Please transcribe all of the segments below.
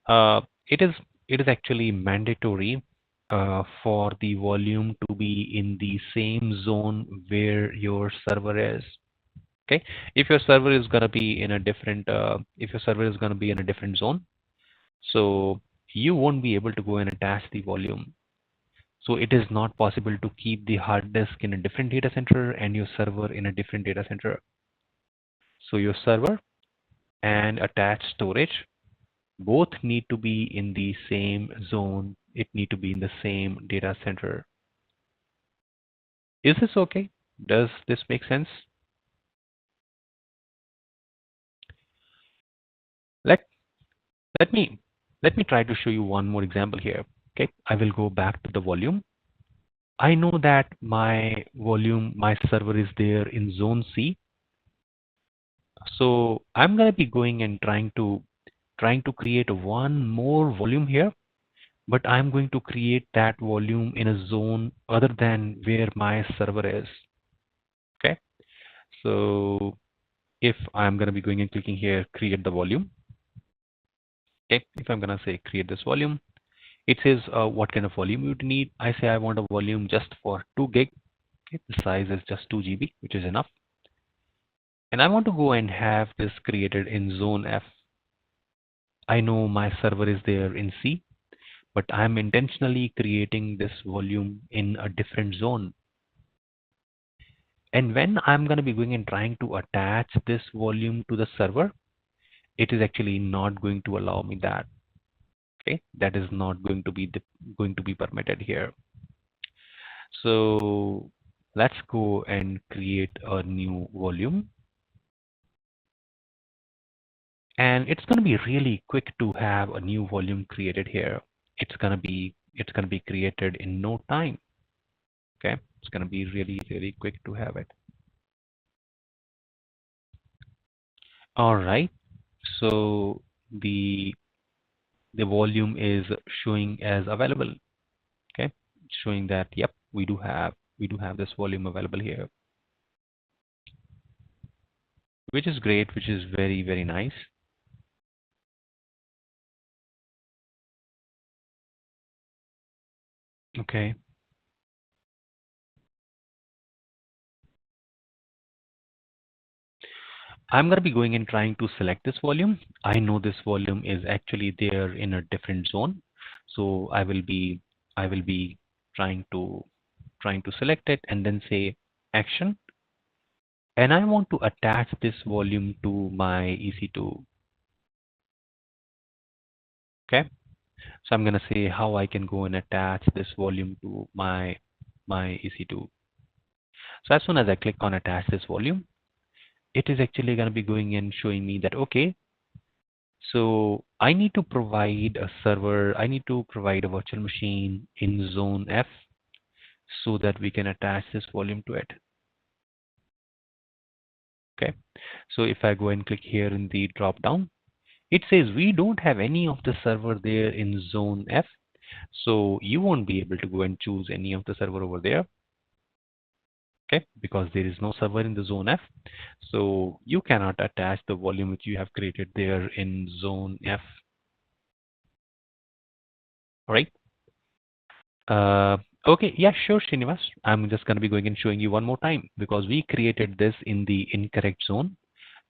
It is actually mandatory for the volume to be in the same zone where your server is. Okay, if your server is gonna be in a different zone, so you won't be able to go and attach the volume. So it is not possible to keep the hard disk in a different data center and your server in a different data center. So your server and attached storage both need to be in the same zone. It need to be in the same data center. Is this okay? Does this make sense? Let let me let me try to show you one more example here. Okay, I will go back to the volume. I know that my server is there in zone C. So I'm gonna be going and trying to create one more volume here, but I'm going to create that volume in a zone other than where my server is. Okay, so if I'm going to be going and clicking here, create the volume. Okay, if I'm going to say create this volume, it says what kind of volume you need. I say I want a volume just for 2 gig. Okay, the size is just 2 GB, which is enough. And I want to go and have this created in zone F. I know my server is there in C, but I'm intentionally creating this volume in a different zone. And when I'm going to be going and trying to attach this volume to the server, it is actually not going to allow me that. Okay, that is not going to be permitted here. So let's go and create a new volume, and it's going to be really quick to have a new volume created here. It's going to be created in no time. Okay, it's going to be really quick to have it. All right, so the volume is showing as available. Okay, showing that yep, we do have this volume available here, which is great, which is very nice. Okay, I'm going to be going and trying to select this volume. I know this volume is actually there in a different zone, so I will be trying to select it and then say action, and I want to attach this volume to my EC2. Okay, so I'm going to say how I can go and attach this volume to my EC2. So as soon as I click on attach this volume, it is actually going to be going and showing me that okay, so I need to provide a server, I need to provide a virtual machine in zone F so that we can attach this volume to it. Okay, so if I go and click here in the drop down, it says we don't have any of the server there in zone F, so you won't be able to go and choose any of the server over there. Okay, because there is no server in the zone F, so you cannot attach the volume which you have created there in zone F. All right. Okay, yeah, sure, Srinivas. I'm just going to be going and showing you one more time because we created this in the incorrect zone.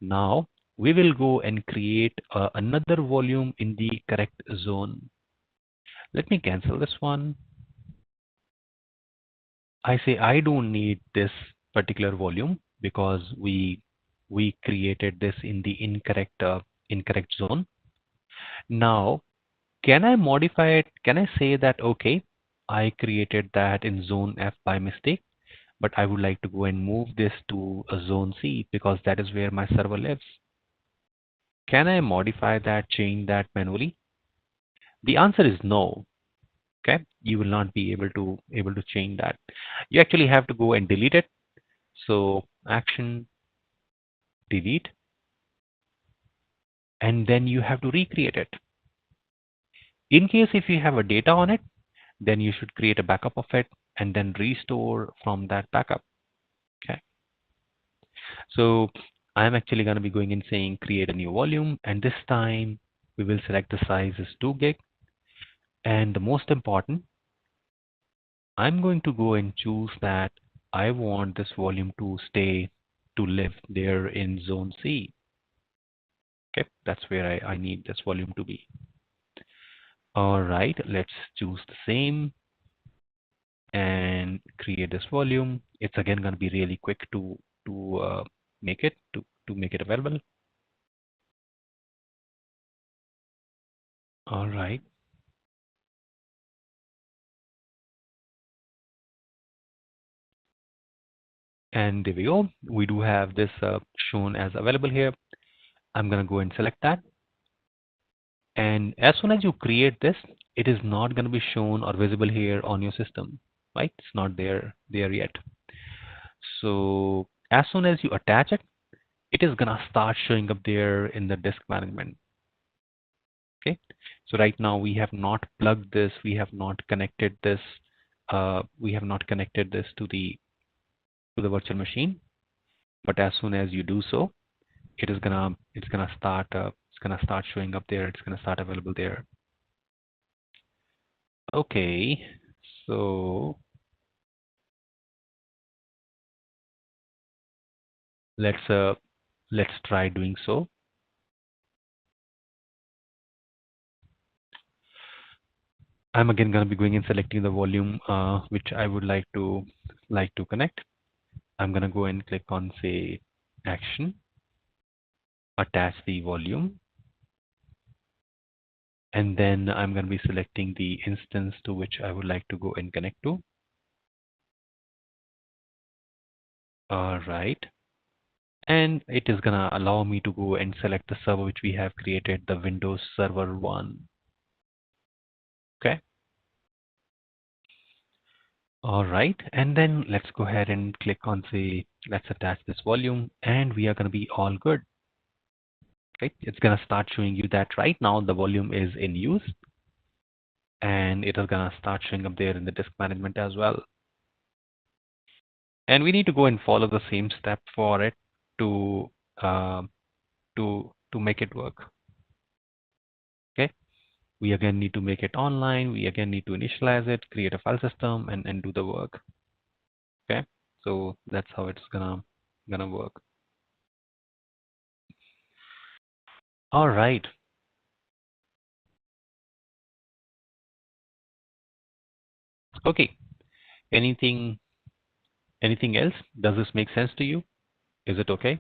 Now we will go and create another volume in the correct zone. Let me cancel this one. I say I don't need this particular volume because we created this in the incorrect zone. Now, can I modify it? Can I say that okay, I created that in zone F by mistake, but I would like to go and move this to a zone C because that is where my server lives. Can I modify that, change that manually? The answer is no. Okay, you will not be able to change that. You actually have to go and delete it. So action, delete, and then you have to recreate it. In case if you have a data on it, then you should create a backup of it and then restore from that backup. Okay. So I'm actually going to be going and saying create a new volume, and this time We will select the size is 2 gig. And the most important, I'm going to go and choose that I want this volume to stay to live there in zone C. Okay, that's where I need this volume to be. All right, let's choose the same and create this volume. It's again going to be really quick to make it to make it available. All right, and there we go. We do have this shown as available here. I'm going to go and select that. And as soon as you create this, it is not going to be shown or visible here on your system, right? It's not there yet. So as soon as you attach it, it is going to start showing up there in the disk management. Okay. So right now we have not plugged this. We have not connected this. We have not connected this to the virtual machine. But as soon as you do so, it's gonna start showing up there. It's gonna start available there. Okay. So let's uh, let's try doing so. I'm again going to be going and selecting the volume which I would like to connect. I'm going to go and click on say action, attach the volume, and then I'm going to be selecting the instance to which I would like to go and connect to. All right. And it is going to allow me to go and select the server which we have created, the Windows Server 1. Okay. All right. And then let's go ahead and click on say, let's attach this volume, and we are going to be all good. Okay, it's going to start showing you that right now the volume is in use, and it is going to start showing up there in the disk management as well. And we need to go and follow the same step for it to uh, to make it work. Okay, we again need to make it online. We again need to initialize it, create a file system, and do the work. Okay, so that's how it's gonna work. All right. Okay. Anything else? Does this make sense to you? Is it okay?